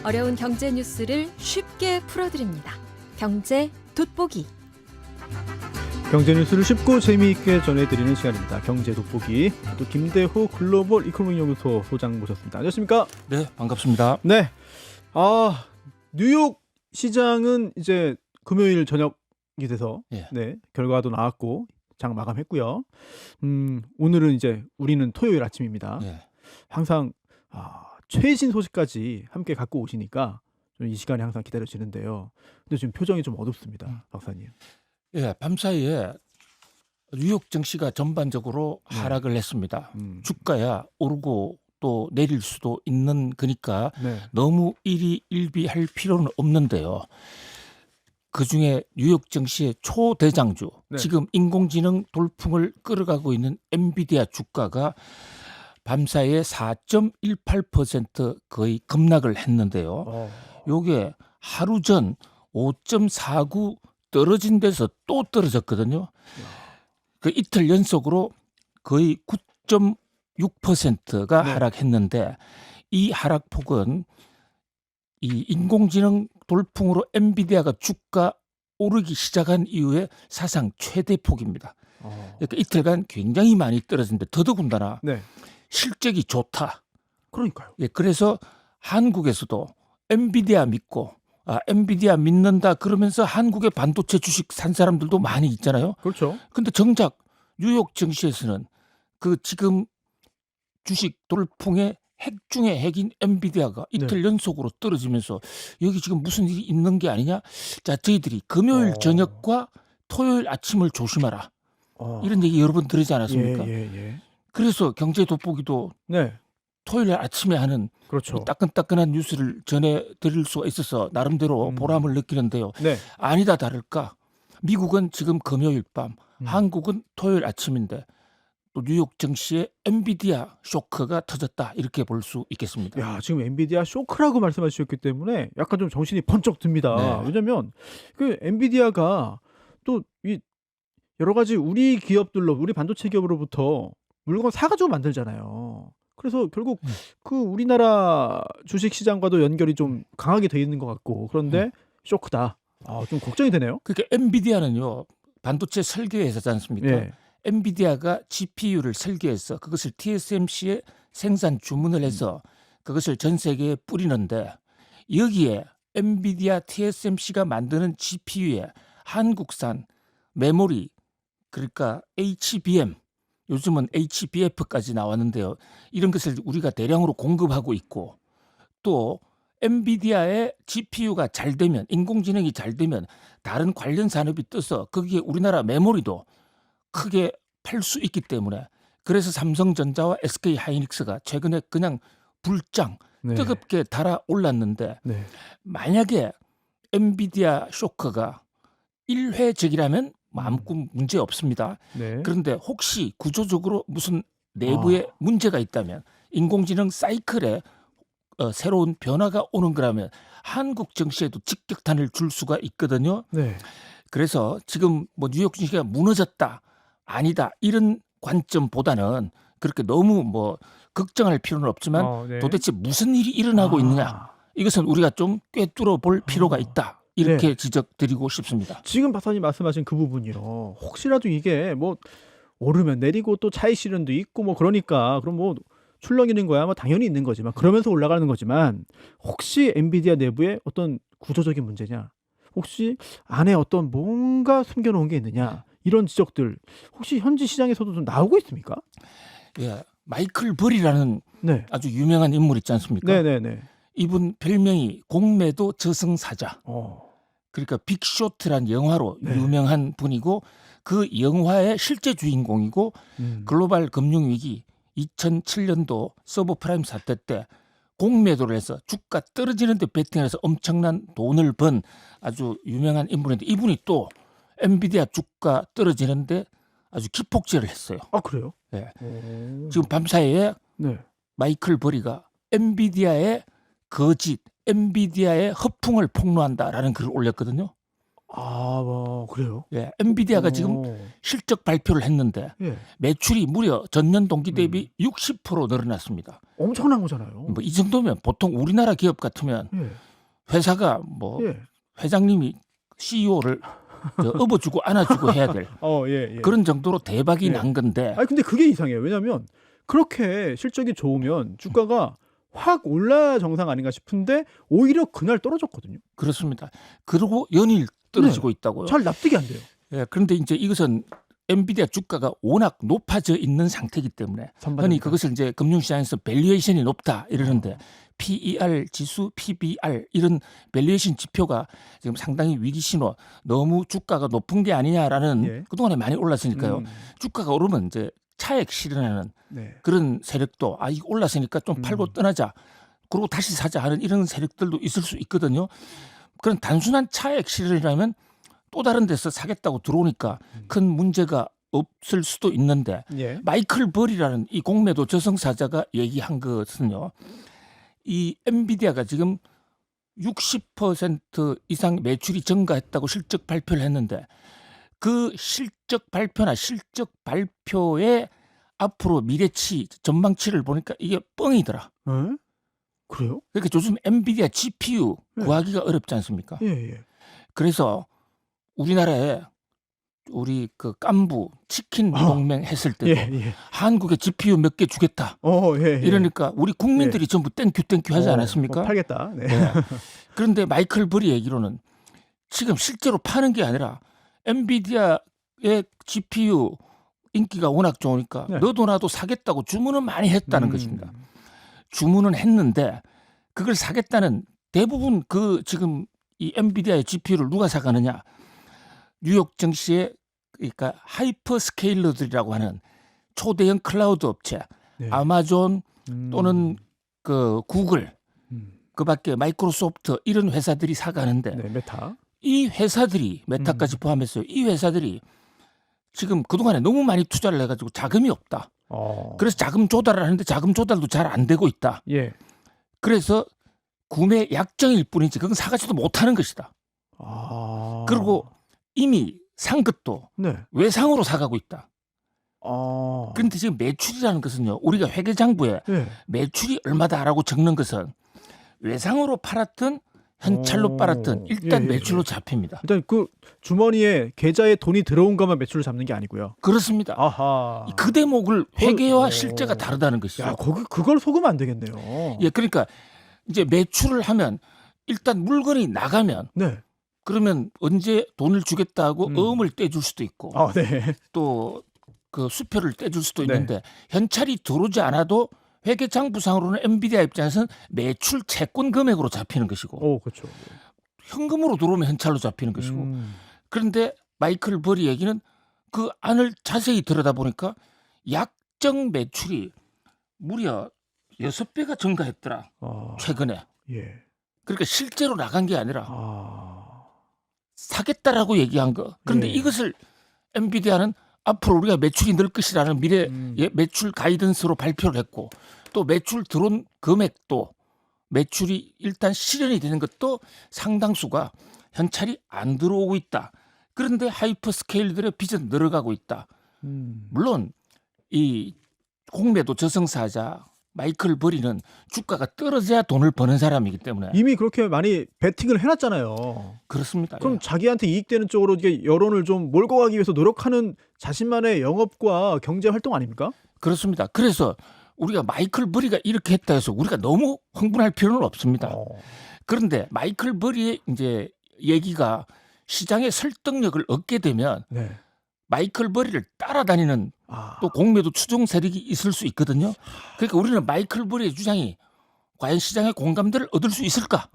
어려운 경제 뉴스를 쉽게 풀어드립니다. 경제 돋보기. 경제 뉴스를 쉽고 재미있게 전해드리는 시간입니다. 경제 돋보기. 또 김대호 글로벌 이코노믹 연구소 소장 모셨습니다. 안녕하십니까? 네, 반갑습니다. 네. 뉴욕 시장은 이제 금요일 저녁이 돼서 예. 네, 결과도 나왔고 장 마감했고요. 오늘은 이제 우리는 토요일 아침입니다. 예. 항상 최신 소식까지 함께 갖고 오시니까 이 시간이 항상 기다려지는데요. 근데 지금 표정이 좀 어둡습니다, 박사님. 예, 밤사이에 뉴욕 증시가 전반적으로 하락을 했습니다. 주가야 오르고 또 내릴 수도 있는 거니까 네. 너무 일희일비할 필요는 없는데요. 그중에 뉴욕 증시의 초대장주, 네. 지금 인공지능 돌풍을 끌어가고 있는 엔비디아 주가가 밤사이에 4.18% 거의 급락을 했는데요. 요게 하루 전 5.49 떨어진 데서 또 떨어졌거든요. 그 이틀 연속으로 거의 9.6%가 네. 하락했는데, 이 하락폭은 이 인공지능 돌풍으로 엔비디아가 주가 오르기 시작한 이후에 사상 최대 폭입니다. 그러니까 이틀간 굉장히 많이 떨어졌는데 더더군다나 네. 실적이 좋다. 그러니까요. 예, 그래서 한국에서도 엔비디아 믿고 엔비디아 믿는다 그러면서 한국의 반도체 주식 산 사람들도 많이 있잖아요. 그렇죠. 근데 정작 뉴욕 증시에서는 그 지금 주식 돌풍의 핵 중에 핵인 엔비디아가 이틀 연속으로 떨어지면서 여기 지금 무슨 일이 있는 게 아니냐. 자, 저희들이 금요일 저녁과 토요일 아침을 조심하라. 이런 얘기 여러 번 들으지 않았습니까? 예. 그래서 경제 돋보기도 네. 토요일 아침에 하는 그렇죠. 따끈따끈한 뉴스를 전해드릴 수가 있어서 나름대로 보람을 느끼는데요. 네. 아니다 다를까 미국은 지금 금요일 밤, 한국은 토요일 아침인데 또 뉴욕 증시에 엔비디아 쇼크가 터졌다, 이렇게 볼 수 있겠습니다. 야, 지금 엔비디아 쇼크라고 말씀하셨기 때문에 약간 좀 정신이 번쩍 듭니다. 네. 왜냐면 그 엔비디아가 또 이 여러 가지 우리 기업들로, 우리 반도체 기업으로부터 물건 사가지고 만들잖아요. 그래서 결국 그 우리나라 주식 시장과도 연결이 좀 강하게 돼 있는 것 같고, 그런데 쇼크다. 좀 걱정이 되네요. 그러니까 엔비디아는요, 반도체 설계 회사지 않습니까? 예. 엔비디아가 GPU를 설계해서 그것을 TSMC에 생산 주문을 해서 그것을 전 세계에 뿌리는데, 여기에 엔비디아 TSMC가 만드는 GPU에 한국산 메모리, 그러니까 HBM, 요즘은 HBF까지 나왔는데요. 이런 것을 우리가 대량으로 공급하고 있고, 또 엔비디아의 GPU가 잘 되면, 인공지능이 잘 되면 다른 관련 산업이 떠서 거기에 우리나라 메모리도 크게 팔 수 있기 때문에, 그래서 삼성전자와 SK하이닉스가 최근에 그냥 불장 네. 뜨겁게 달아올랐는데, 네. 만약에 엔비디아 쇼크가 1회적이라면 아무 문제 없습니다. 네. 그런데 혹시 구조적으로 무슨 내부에 문제가 있다면, 인공지능 사이클에 새로운 변화가 오는 거라면 한국 증시에도 직격탄을 줄 수가 있거든요. 네. 그래서 지금 뭐 뉴욕 증시가 무너졌다, 아니다, 이런 관점보다는 그렇게 너무 뭐 걱정할 필요는 없지만 네. 도대체 무슨 일이 일어나고 있느냐, 이것은 우리가 좀 꿰뚫어 볼 필요가 있다, 이렇게 지적드리고 싶습니다. 지금 박사님 말씀하신 그 부분이요. 혹시라도 이게 뭐 오르면 내리고 또 차익 실현도 있고 뭐 그러니까 그럼 뭐 출렁이는 거야 뭐 당연히 있는 거지만, 그러면서 올라가는 거지만, 혹시 엔비디아 내부에 어떤 구조적인 문제냐, 혹시 안에 어떤 뭔가 숨겨놓은 게 있느냐, 이런 지적들 혹시 현지 시장에서도 좀 나오고 있습니까? 예, 마이클 버리라는 네. 아주 유명한 인물 있지 않습니까? 네네네. 이분 별명이 공매도 저승사자. 그러니까 빅쇼트란 영화로 네. 유명한 분이고, 그 영화의 실제 주인공이고, 글로벌 금융위기 2007년도 서브프라임 사태 때 공매도를 해서 주가 떨어지는 데 베팅해서 엄청난 돈을 번 아주 유명한 인물인데, 이분이 또 엔비디아 주가 떨어지는데 아주 기폭제를 했어요. 그래요? 네. 지금 밤사이에 네. 마이클 버리가 엔비디아의 거짓, 엔비디아의 허풍을 폭로한다라는 글을 올렸거든요. 그래요? 예, 엔비디아가 지금 실적 발표를 했는데 예. 매출이 무려 전년 동기 대비 60% 늘어났습니다. 엄청난 거잖아요. 뭐 이 정도면 보통 우리나라 기업 같으면 예. 회사가 뭐 예. 회장님이 CEO를 업어주고 안아주고 해야 될 예. 그런 정도로 대박이 예. 난 건데 아니 근데 그게 이상해요. 왜냐하면 그렇게 실적이 좋으면 주가가 확 올라야 정상 아닌가 싶은데 오히려 그날 떨어졌거든요. 그렇습니다. 그리고 연일 떨어지고 있다고요. 잘 납득이 안 돼요. 예, 그런데 이제 이것은 엔비디아 주가가 워낙 높아져 있는 상태이기 때문에 흔히 그것을 이제 금융시장에서 밸류에이션이 높다 이러는데 PER 지수, PBR 이런 밸류에이션 지표가 지금 상당히 위기 신호, 너무 주가가 높은 게 아니냐라는 예. 그동안에 많이 올랐으니까요. 주가가 오르면 이제 차액 실현하는 네. 그런 세력도 이거 올랐으니까 좀 팔고 떠나자. 그리고 다시 사자 하는 이런 세력들도 있을 수 있거든요. 그런 단순한 차액 실현이라면 또 다른 데서 사겠다고 들어오니까 큰 문제가 없을 수도 있는데 예. 마이클 벌이라는 이 공매도 저승사자가 얘기한 것은요. 이 엔비디아가 지금 60% 이상 매출이 증가했다고 실적 발표를 했는데 그 실적 발표나 실적 발표의 앞으로 미래치 전망치를 보니까 이게 뻥이더라. 그래요? 그러니까 요즘 엔비디아 GPU 네. 구하기가 어렵지 않습니까? 예. 그래서 우리나라에 우리 그 깐부 치킨 동맹 했을 때도 예. 한국에 GPU 몇 개 주겠다. 예. 이러니까 우리 국민들이 전부 땡큐 하지 않았습니까? 뭐 팔겠다. 네. 네. 그런데 마이클 벌이 얘기로는 지금 실제로 파는 게 아니라 엔비디아의 GPU 인기가 워낙 좋으니까 네. 너도 나도 사겠다고 주문은 많이 했다는 것입니다. 주문은 했는데 그걸 사겠다는 대부분 그 지금 이 엔비디아의 GPU를 누가 사가느냐? 뉴욕 증시에 그러니까 하이퍼스케일러들이라고 하는 초대형 클라우드 업체, 네. 아마존 또는 그 구글, 그밖에 마이크로소프트 이런 회사들이 사가는데 네, 메타. 이 회사들이 메타까지 포함해서 이 회사들이 지금 그동안에 너무 많이 투자를 해가지고 자금이 없다. 그래서 자금 조달을 하는데 자금 조달도 잘 안 되고 있다. 예. 그래서 구매 약정일 뿐이지 그건 사가지도 못하는 것이다. 그리고 이미 산 것도 네. 외상으로 사가고 있다. 그런데 지금 매출이라는 것은요. 우리가 회계장부에 예. 매출이 얼마다라고 적는 것은 외상으로 팔았든 현찰로 빨았든 일단 예. 매출로 잡힙니다. 일단 그 주머니에 계좌에 돈이 들어온 것만 매출을 잡는 게 아니고요. 그렇습니다. 아하. 그 대목을 회계와 실제가 다르다는 것이죠. 야, 그걸 속으면 안 되겠네요. 예, 그러니까 이제 매출을 하면 일단 물건이 나가면 네. 그러면 언제 돈을 주겠다 하고 어음을 떼줄 수도 있고 네. 또 그 수표를 떼줄 수도 네. 있는데 현찰이 들어오지 않아도 회계장부상으로는 엔비디아 입장에서는 매출 채권 금액으로 잡히는 것이고 그렇죠. 현금으로 들어오면 현찰로 잡히는 것이고 그런데 마이클 벌이 얘기는 그 안을 자세히 들여다보니까 약정 매출이 무려 6배가 증가했더라. 최근에. 예. 그러니까 실제로 나간 게 아니라 사겠다라고 얘기한 거. 그런데 예. 이것을 엔비디아는 앞으로 우리가 매출이 늘 것이라는 미래 매출 가이던스로 발표를 했고 또 매출 들어온 금액도 매출이 일단 실현이 되는 것도 상당수가 현찰이 안 들어오고 있다. 그런데 하이퍼스케일들의 빚은 늘어가고 있다. 물론 이 공매도 저승사자 마이클 버리는 주가가 떨어져야 돈을 버는 사람이기 때문에 이미 그렇게 많이 베팅을 해놨잖아요. 그렇습니다. 그럼 예. 자기한테 이익되는 쪽으로 이게 여론을 좀 몰고 가기 위해서 노력하는 자신만의 영업과 경제 활동 아닙니까? 그렇습니다. 그래서 우리가 마이클 버리가 이렇게 했다 해서 우리가 너무 흥분할 필요는 없습니다. 그런데 마이클 버리의 이제 얘기가 시장의 설득력을 얻게 되면 네. 마이클 버리를 따라다니는 또 공매도 추종 세력이 있을 수 있거든요. 그러니까 우리는 마이클 버리의 주장이 과연 시장의 공감대를 얻을 수 있을까?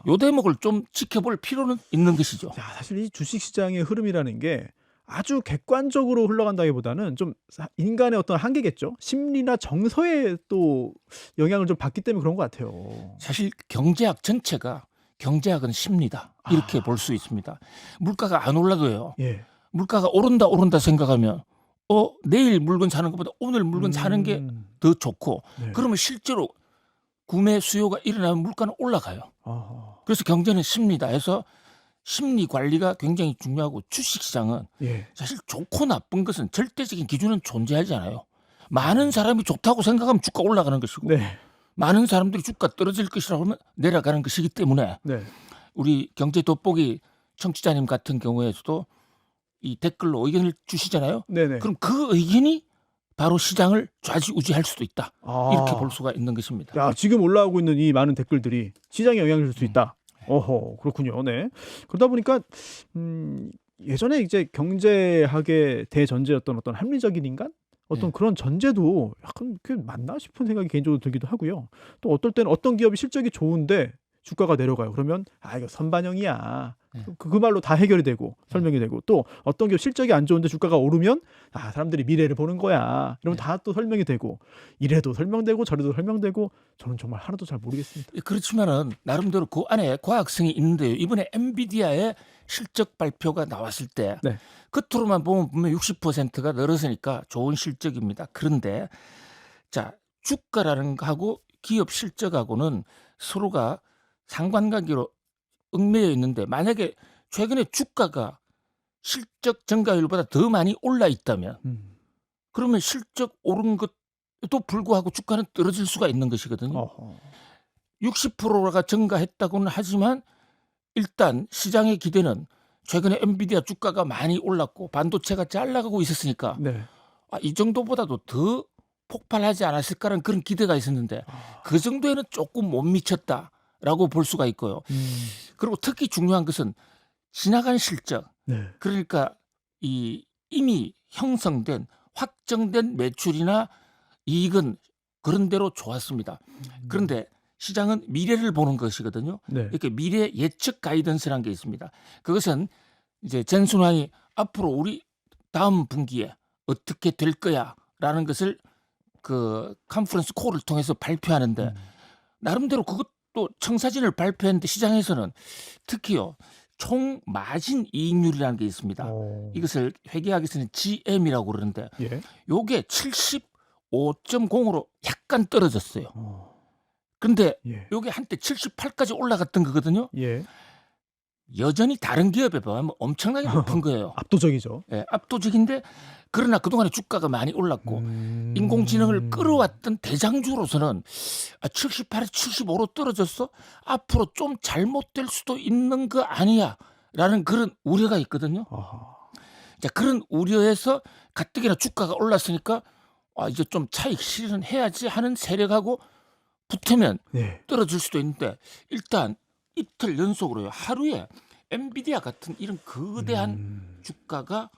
요 대목을 좀 지켜볼 필요는 있는 것이죠. 야, 사실 이 주식시장의 흐름이라는 게 아주 객관적으로 흘러간다기보다는 좀 인간의 어떤 한계겠죠. 심리나 정서에 또 영향을 좀 받기 때문에 그런 것 같아요. 사실 경제학 전체가 경제학은 심리다 이렇게 볼 수 있습니다. 물가가 안 올라도요. 예. 물가가 오른다 생각하면 내일 물건 사는 것보다 오늘 물건 사는 게 더 좋고 네. 그러면 실제로 구매 수요가 일어나면 물가는 올라가요. 그래서 경제는 심리다 해서 심리 관리가 굉장히 중요하고 주식시장은 예. 사실 좋고 나쁜 것은 절대적인 기준은 존재하지 않아요. 많은 사람이 좋다고 생각하면 주가 올라가는 것이고 네. 많은 사람들이 주가 떨어질 것이라고 하면 내려가는 것이기 때문에 네. 우리 경제 돋보기 청취자님 같은 경우에도 이 댓글로 의견을 주시잖아요. 네네. 그럼 그 의견이 바로 시장을 좌지우지할 수도 있다. 아. 이렇게 볼 수가 있는 것입니다. 야, 지금 올라오고 있는 이 많은 댓글들이 시장에 영향을 줄 수 있다. 어허, 그렇군요. 네. 그러다 보니까 예전에 이제 경제학의 대전제였던 어떤 합리적인 인간? 어떤 네. 그런 전제도 약간 그게 맞나 싶은 생각이 개인적으로 들기도 하고요. 또 어떨 때는 어떤 기업이 실적이 좋은데 주가가 내려가요. 그러면 이거 선반영이야. 네. 그 말로 다 해결이 되고 설명이 되고, 또 어떤 기업 실적이 안 좋은데 주가가 오르면 사람들이 미래를 보는 거야. 이러면 네. 다 또 설명이 되고, 이래도 설명되고 저래도 설명되고, 저는 정말 하나도 잘 모르겠습니다. 그렇지만은 나름대로 그 안에 과학성이 있는데요. 이번에 엔비디아의 실적 발표가 나왔을 때 네. 겉으로만 보면 분명 60%가 늘었으니까 좋은 실적입니다. 그런데 자, 주가라는 거하고 기업 실적하고는 서로가 상관관계로 얽매여 있는데, 만약에 최근에 주가가 실적 증가율보다 더 많이 올라 있다면 그러면 실적 오른 것도 불구하고 주가는 떨어질 수가 있는 것이거든요. 어허. 60%가 증가했다고는 하지만 일단 시장의 기대는 최근에 엔비디아 주가가 많이 올랐고 반도체가 잘 나가고 있었으니까 네. 이 정도보다도 더 폭발하지 않았을까라는 그런 기대가 있었는데 그 정도에는 조금 못 미쳤다라고 볼 수가 있고요. 그리고 특히 중요한 것은 지나간 실적, 네. 그러니까 이미 형성된 확정된 매출이나 이익은 그런대로 좋았습니다. 그런데 시장은 미래를 보는 것이거든요. 네. 이렇게 미래 예측 가이던스라는 게 있습니다. 그것은 이제 젠순환이 앞으로 우리 다음 분기에 어떻게 될 거야라는 것을 그 컨퍼런스 콜을 통해서 발표하는데, 나름대로 그것도 청사진을 발표했는데 시장에서는 특히요 총 마진 이익률이라는 게 있습니다. 이것을 회계학에서는 GM이라고 그러는데 예. 요게 75.0으로 약간 떨어졌어요. 근데 예. 요게 한때 78까지 올라갔던 거거든요. 예. 여전히 다른 기업에 비하면 엄청나게 높은 거예요. 압도적이죠. 예, 압도적인데, 그러나 그동안에 주가가 많이 올랐고 인공지능을 끌어왔던 대장주로서는 78에서 75로 떨어졌어? 앞으로 좀 잘못될 수도 있는 거 아니야? 라는 그런 우려가 있거든요. 아하. 자, 그런 우려에서 가뜩이나 주가가 올랐으니까 이제 좀 차익 실현해야지 하는 세력하고 붙으면 네. 떨어질 수도 있는데, 일단 이틀 연속으로요 하루에 엔비디아 같은 이런 거대한 주가가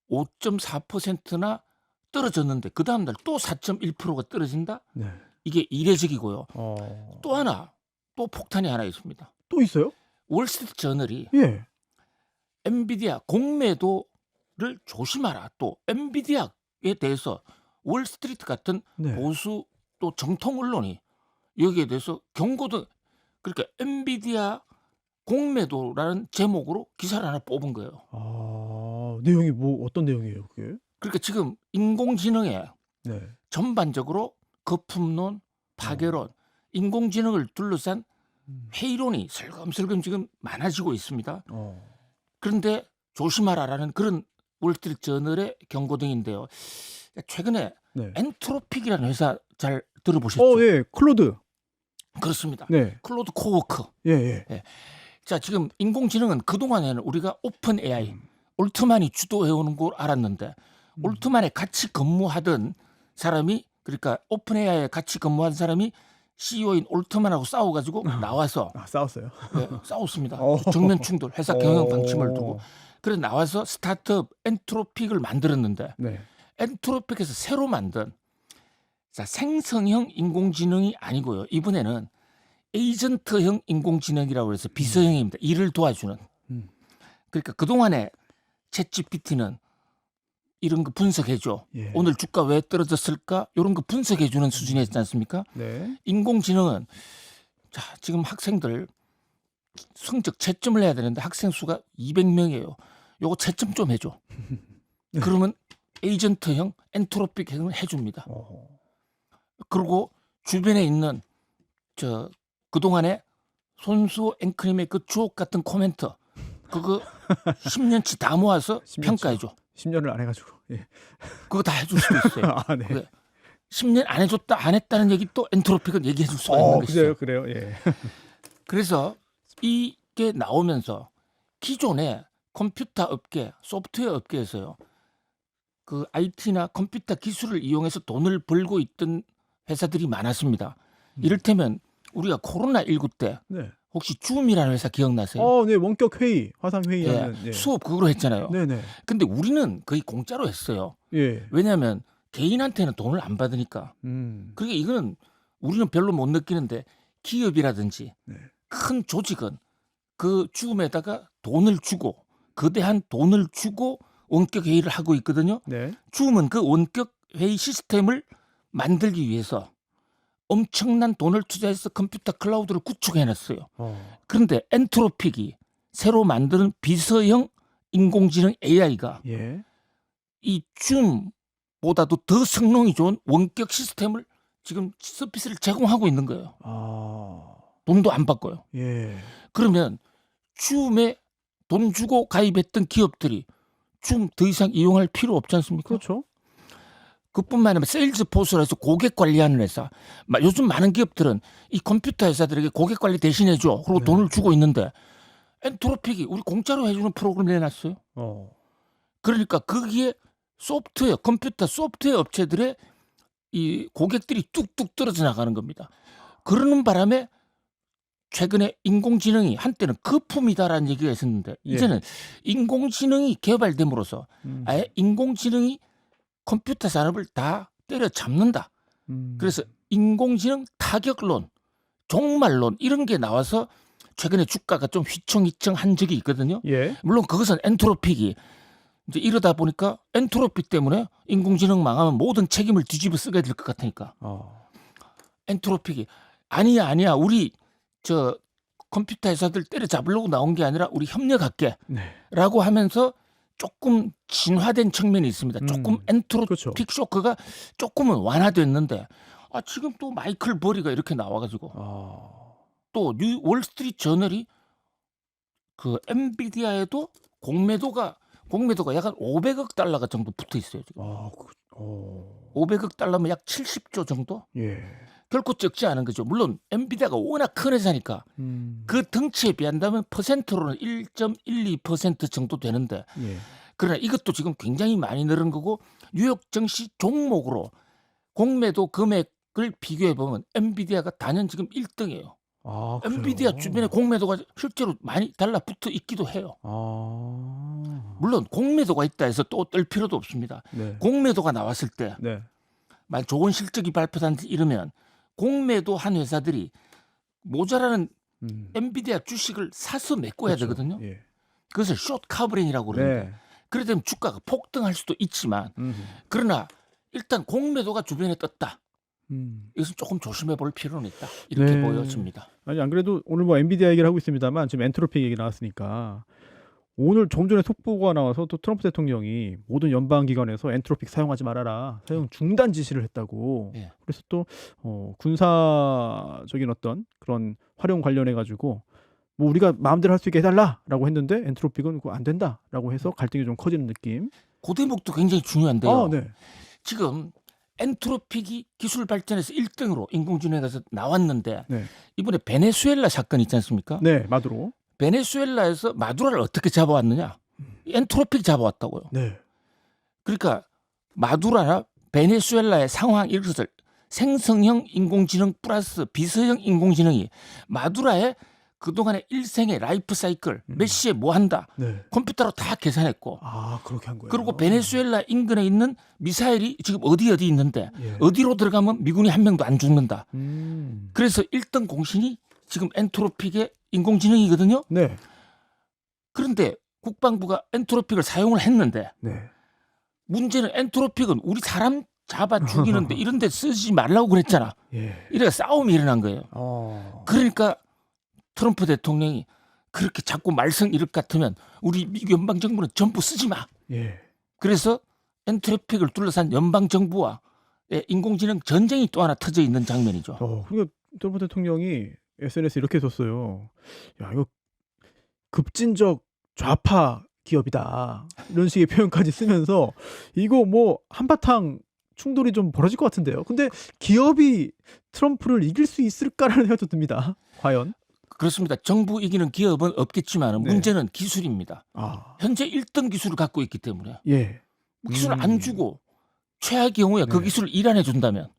5.4%나 떨어졌는데 그 다음 날 또 4.1%가 떨어진다? 네. 이게 이례적이고요. 어. 또 폭탄이 하나 있습니다. 또 있어요? 월스트리트 저널이 예. 엔비디아 공매도를 조심하라, 또 엔비디아에 대해서 월스트리트 같은 네. 보수 또 정통 언론이 여기에 대해서 경고도, 그러니까 엔비디아 공매도라는 제목으로 기사를 하나 뽑은 거예요. 내용이 어떤 내용이에요, 그게? 그러니까 지금 인공지능에 네. 전반적으로 거품론, 파괴론, 인공지능을 둘러싼 회의론이 슬금슬금 지금 많아지고 있습니다. 그런데 조심하라라는 그런 월스트리트 저널의 경고등인데요. 최근에 네. 엔트로픽이라는 회사 잘 들어보셨죠? 예. 클로드. 그렇습니다. 네. 클로드 코워크. 예, 예. 자, 지금 인공지능은 그동안에는 우리가 오픈 AI, 올트만이 주도해오는 걸 알았는데, 올트만에 같이 근무하던 사람이, 그러니까 오픈 AI에 같이 근무한 사람이 CEO인 올트만하고 싸워가지고 나와서 싸웠어요. 싸웠습니다. 정면 충돌, 회사 경영 방침을 두고. 그래서 나와서 스타트업 엔트로픽을 만들었는데, 네. 엔트로픽에서 새로 만든 생성형 인공지능이 아니고요. 이번에는 에이전트형 인공지능이라고 해서 비서형입니다. 일을 도와주는. 그러니까 그동안에 챗GPT는 이런 거 분석해줘. 예. 오늘 주가 왜 떨어졌을까? 이런 거 분석해주는 수준이었지 않습니까? 네. 인공지능은 지금 학생들 성적 채점을 해야 되는데 학생 수가 200명이에요. 요거 채점 좀 해줘. 그러면 에이전트형 엔트로픽형을 해줍니다. 그리고 주변에 있는 그동안에 손수 앵커님의 그 주옥 같은 코멘트, 그거 10년치 다 모아서 10년치요? 평가해줘. 10년을 안 해가지고. 예. 그거 다 해줄 수도 있어요. 아, 네. 그게 10년 안 해줬다 안 했다는 얘기 또 엔트로피가 얘기해 줄 수가 있는 것이죠. 그래요. 예. 그래서 이게 나오면서 기존에 컴퓨터 업계, 소프트웨어 업계에서요. 그 IT나 컴퓨터 기술을 이용해서 돈을 벌고 있던 회사들이 많았습니다. 이를테면 우리가 코로나19 때 네. 혹시 줌이라는 회사 기억나세요? 네. 원격 회의, 화상 회의하는. 예, 예. 수업 그거로 했잖아요. 네네. 근데 우리는 거의 공짜로 했어요. 예. 왜냐하면 개인한테는 돈을 안 받으니까. 그러니까 이거는 우리는 별로 못 느끼는데 기업이라든지 네. 큰 조직은 그 줌에다가 돈을 주고 거대한 돈을 주고 원격 회의를 하고 있거든요. 네. 줌은 그 원격 회의 시스템을 만들기 위해서 엄청난 돈을 투자해서 컴퓨터 클라우드를 구축해놨어요. 그런데 엔트로픽이 새로 만드는 비서형 인공지능 AI가 예. 이 줌보다도 더 성능이 좋은 원격 시스템을 지금 서비스를 제공하고 있는 거예요. 돈도 안 받고요. 예. 그러면 줌에 돈 주고 가입했던 기업들이 줌 더 이상 이용할 필요 없지 않습니까? 그렇죠. 그뿐만 아니라 세일즈포스라 해서 고객 관리하는 회사. 요즘 많은 기업들은 이 컴퓨터 회사들에게 고객 관리 대신해줘. 그리고 네. 돈을 주고 있는데 엔트로픽이 우리 공짜로 해주는 프로그램 내놨어요. 그러니까 거기에 소프트웨어, 컴퓨터 소프트웨어 업체들의 이 고객들이 뚝뚝 떨어져 나가는 겁니다. 그러는 바람에 최근에 인공지능이 한때는 거품이다라는 얘기가 있었는데 이제는 인공지능이 개발됨으로써 아예 인공지능이 컴퓨터 산업을 다 때려잡는다. 그래서 인공지능 타격론, 종말론 이런 게 나와서 최근에 주가가 좀 휘청휘청한 적이 있거든요. 예. 물론 그것은 엔트로픽이 이제 이러다 보니까 엔트로픽 때문에 인공지능 망하면 모든 책임을 뒤집어 쓰게 될 것 같으니까 엔트로픽이 아니야 우리 저 컴퓨터 회사들 때려잡으려고 나온 게 아니라 우리 협력할게 네. 라고 하면서 조금 진화된 측면이 있습니다. 조금 엔트로픽 그렇죠. 쇼크가 조금은 완화됐는데 지금 또 마이클 버리가 이렇게 나와가지고 또 월스트리트 저널이 그 엔비디아에도 공매도가 약 500억 달러가 정도 붙어 있어요. 지금. 500억 달러면 약 70조 정도? 예. 결코 적지 않은 거죠. 물론 엔비디아가 워낙 큰 회사니까 그 덩치에 비한다면 퍼센트로는 1.12% 정도 되는데 예. 그러나 이것도 지금 굉장히 많이 늘은 거고 뉴욕 증시 종목으로 공매도 금액을 비교해 보면 엔비디아가 단연 지금 1등이에요. 엔비디아 주변에 공매도가 실제로 많이 달라붙어 있기도 해요. 물론 공매도가 있다 해서 또 떨 필요도 없습니다. 네. 공매도가 나왔을 때 네. 좋은 실적이 발표한지 이러면 공매도 한 회사들이 모자라는 엔비디아 주식을 사서 메꿔야 그렇죠. 되거든요. 예. 그것을 숏 카버링이라고 그러는데 네. 그래 되면 주가가 폭등할 수도 있지만 그러나 일단 공매도가 주변에 떴다. 이것은 조금 조심해 볼 필요는 있다. 이렇게 네. 보여집니다. 아니 안 그래도 오늘 뭐 엔비디아 얘기를 하고 있습니다만 지금 엔트로픽 얘기 나왔으니까 오늘 좀 전에 속보가 나와서 또 트럼프 대통령이 모든 연방 기관에서 엔트로픽 사용하지 말아라 사용 중단 지시를 했다고. 예. 그래서 또 군사적인 어떤 그런 활용 관련해 가지고 뭐 우리가 마음대로 할 수 있게 해달라라고 했는데 엔트로픽은 그거 안 된다라고 해서 갈등이 좀 커지는 느낌. 그 대목도 굉장히 중요한데요. 네. 지금 엔트로픽이 기술 발전에서 1등으로 인공지능에서 나왔는데 네. 이번에 베네수엘라 사건 있지 않습니까? 네, 마두로. 베네수엘라에서 마두라를 어떻게 잡아왔느냐? 엔트로픽 잡아왔다고요. 네. 그러니까 마두라나 베네수엘라의 상황 이것을 생성형 인공지능 플러스 비서형 인공지능이 마두라의 그동안의 일생의 라이프 사이클 몇 시에 뭐 한다 네. 컴퓨터로 다 계산했고 그렇게 한 거예요. 그리고 베네수엘라 인근에 있는 미사일이 지금 어디 있는데 예. 어디로 들어가면 미군이 한 명도 안 죽는다. 그래서 1등 공신이 지금 엔트로픽의 인공지능이거든요. 네. 그런데 국방부가 엔트로픽을 사용을 했는데 네. 문제는 엔트로픽은 우리 사람 잡아 죽이는데 이런 데 쓰지 말라고 그랬잖아. 예. 이래가 싸움이 일어난 거예요. 그러니까 트럼프 대통령이 그렇게 자꾸 말썽 이럴 것 같으면 우리 미국 연방정부는 전부 쓰지 마. 예. 그래서 엔트로픽을 둘러싼 연방정부와 인공지능 전쟁이 또 하나 터져 있는 장면이죠. 그러니까 트럼프 대통령이 SNS에 이렇게 썼어요. 야, 이거 급진적 좌파 기업이다 이런 식의 표현까지 쓰면서 이거 뭐 한바탕 충돌이 좀 벌어질 것 같은데요. 근데 기업이 트럼프를 이길 수 있을까라는 생각도 듭니다. 과연? 그렇습니다. 정부 이기는 기업은 없겠지만 네. 문제는 기술입니다. 아, 현재 1등 기술을 갖고 있기 때문에 예. 기술을 안 주고 최악의 경우에 그 네. 기술을 이란해 준다면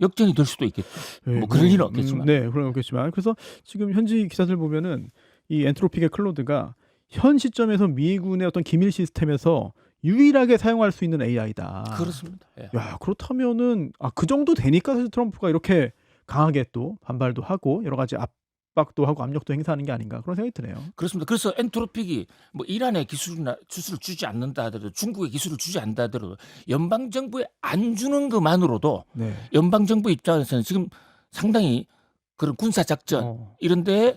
역전이 될 수도 있겠죠. 네, 뭐 그럴 일은 없겠지만. 네, 그런 없겠지만. 그래서 지금 현지 기사들 보면은 이 엔트로픽의 클로드가 현 시점에서 미군의 어떤 기밀 시스템에서 유일하게 사용할 수 있는 AI다. 그렇습니다. 예. 야, 그렇다면은 그 정도 되니까 사실 트럼프가 이렇게 강하게 또 반발도 하고 여러 가지 압박도 하고 압력도 행사하는 게 아닌가 그런 생각이 드네요. 그렇습니다. 그래서 엔트로픽이 뭐 이란의 기술을 주지 않는다 하더라도 중국의 기술을 주지 않는다 하더라도 연방 정부에 안 주는 것만으로도 네. 연방 정부 입장에서는 지금 상당히 그런 군사 작전 이런 데에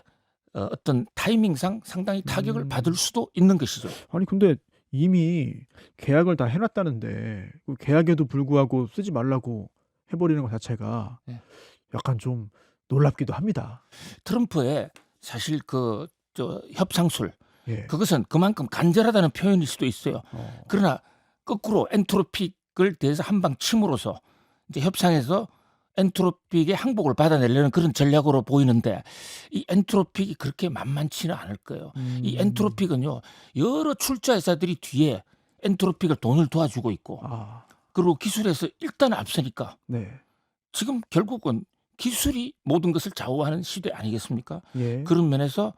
어떤 타이밍상 상당히 타격을 받을 수도 있는 것이죠. 아니 근데 이미 계약을 다 해놨다는데 그 계약에도 불구하고 쓰지 말라고 해버리는 것 자체가 네. 약간 좀 놀랍기도 합니다. 트럼프의 사실 그 협상술 예. 그것은 그만큼 간절하다는 표현일 수도 있어요. 그러나 거꾸로 엔트로픽을 대해서 한 방 침으로써 이제 협상에서 엔트로픽의 항복을 받아내려는 그런 전략으로 보이는데 이 엔트로픽이 그렇게 만만치는 않을 거예요. 이 엔트로픽은요 여러 출자 회사들이 뒤에 엔트로픽을 돈을 도와주고 있고 그리고 기술에서 일단 앞서니까 네. 지금 결국은 기술이 모든 것을 좌우하는 시대 아니겠습니까? 예. 그런 면에서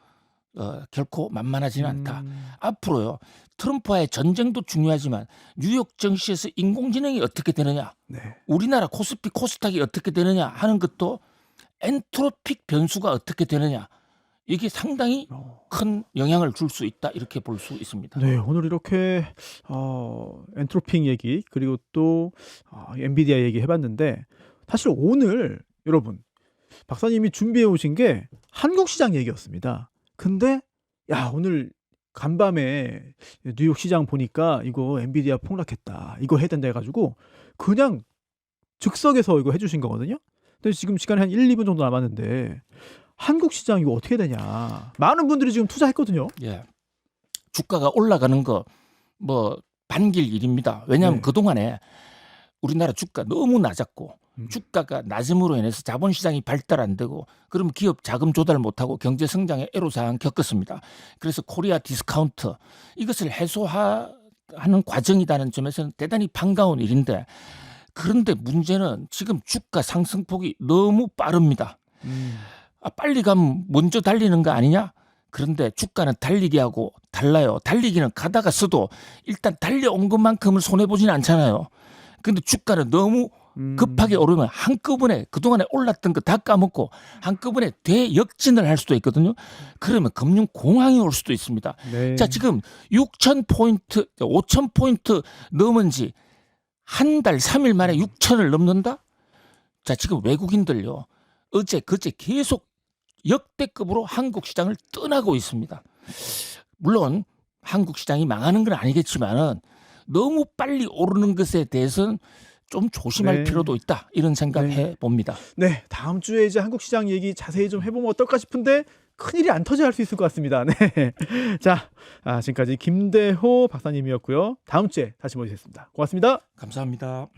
결코 만만하지는 않다. 앞으로요 트럼프와의 전쟁도 중요하지만 뉴욕 증시에서 인공지능이 어떻게 되느냐, 네. 우리나라 코스피 코스닥이 어떻게 되느냐 하는 것도 엔트로픽 변수가 어떻게 되느냐 이게 상당히 큰 영향을 줄 수 있다 이렇게 볼 수 있습니다. 네, 오늘 이렇게 엔트로픽 얘기 그리고 또 엔비디아 얘기 해봤는데 사실 오늘 여러분 박사님이 준비해 오신 게 한국 시장 얘기였습니다. 근데 야 오늘 간밤에 뉴욕 시장 보니까 이거 엔비디아 폭락했다 이거 해야 된다 해가지고 그냥 즉석에서 이거 해주신 거거든요. 근데 지금 시간이 한 1, 2분 정도 남았는데 한국 시장 이거 어떻게 되냐 많은 분들이 지금 투자했거든요. 예, 주가가 올라가는 거 뭐 반길 일입니다. 왜냐하면 네. 그동안에 우리나라 주가 너무 낮았고 주가가 낮음으로 인해서 자본시장이 발달 안 되고 그럼 기업 자금 조달 못하고 경제 성장의 애로사항 겪었습니다. 그래서 코리아 디스카운트 이것을 해소하는 과정이라는 점에서는 대단히 반가운 일인데 그런데 문제는 지금 주가 상승폭이 너무 빠릅니다. 빨리 가면 먼저 달리는 거 아니냐? 그런데 주가는 달리기 하고 달라요. 달리기는 가다가 써도 일단 달려온 것만큼을 손해보지는 않잖아요. 근데 주가는 너무 급하게 오르면 한꺼번에 그동안에 올랐던 거 다 까먹고 한꺼번에 대역진을 할 수도 있거든요. 그러면 금융공황이 올 수도 있습니다. 네. 자, 지금 6,000포인트, 5,000포인트 넘은 지 한 달, 3일 만에 6,000을 넘는다? 자, 지금 외국인들요. 어제, 그제 계속 역대급으로 한국 시장을 떠나고 있습니다. 물론 한국 시장이 망하는 건 아니겠지만은 너무 빨리 오르는 것에 대해서는 좀 조심할 네. 필요도 있다. 이런 생각해 봅니다. 네, 다음 주에 이제 한국 시장 얘기 자세히 좀 해보면 어떨까 싶은데 큰일이 안 터져야 할 수 있을 것 같습니다. 네, 자, 지금까지 김대호 박사님이었고요. 다음 주에 다시 모시겠습니다. 고맙습니다. 감사합니다.